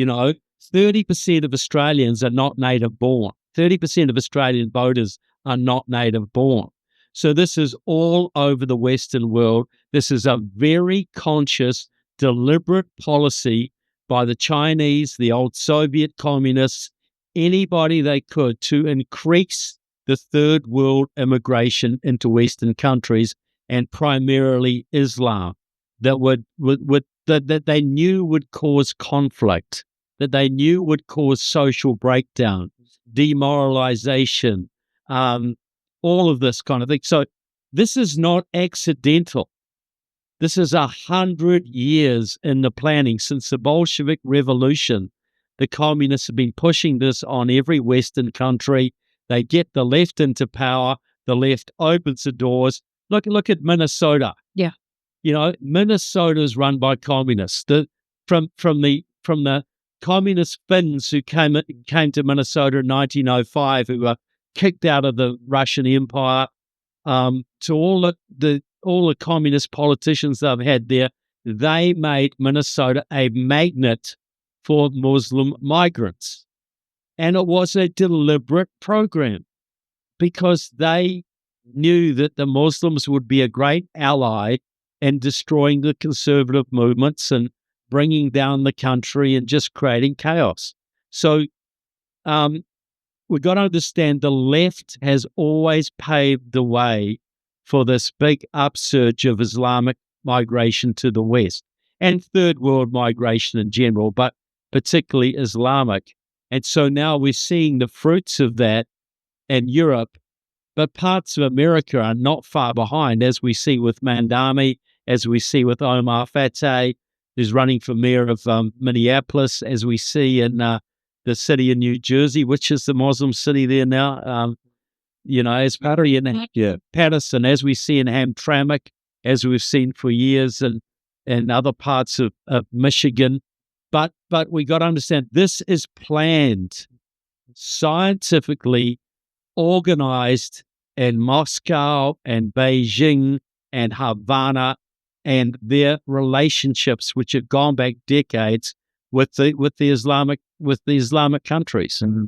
30% of Australians are not native born. 30% of Australian voters are not native born. So this is all over the Western world. This is a very conscious, deliberate policy by the Chinese, the old Soviet communists, anybody they could, to increase the third world immigration into Western countries, and primarily Islam, that they knew would cause conflict, that they knew would cause social breakdown, demoralization, all of this kind of thing. So this is not accidental. This is 100 years in the planning. Since the Bolshevik Revolution, the communists have been pushing this on every Western country. They get the left into power. The left opens the doors. Look at Minnesota. Yeah. Minnesota is run by communists. From the communist Finns who came to Minnesota in 1905, who were kicked out of the Russian Empire, to all the communist politicians they've had there, they made Minnesota a magnet for Muslim migrants. And it was a deliberate program because they knew that the Muslims would be a great ally in destroying the conservative movements and bringing down the country and just creating chaos. So we've got to understand the left has always paved the way for this big upsurge of Islamic migration to the West and third world migration in general, but particularly Islamic. And so now we're seeing the fruits of that in Europe, but parts of America are not far behind, as we see with Mandami, as we see with Omar Fateh, who's running for mayor of Minneapolis, as we see in the city in New Jersey, which is the Muslim city there now, as Patterson, as we see in Hamtramck, as we've seen for years, and other parts of Michigan. But we got to understand this is planned, scientifically organized in Moscow and Beijing and Havana, and their relationships, which have gone back decades with the Islamic countries. And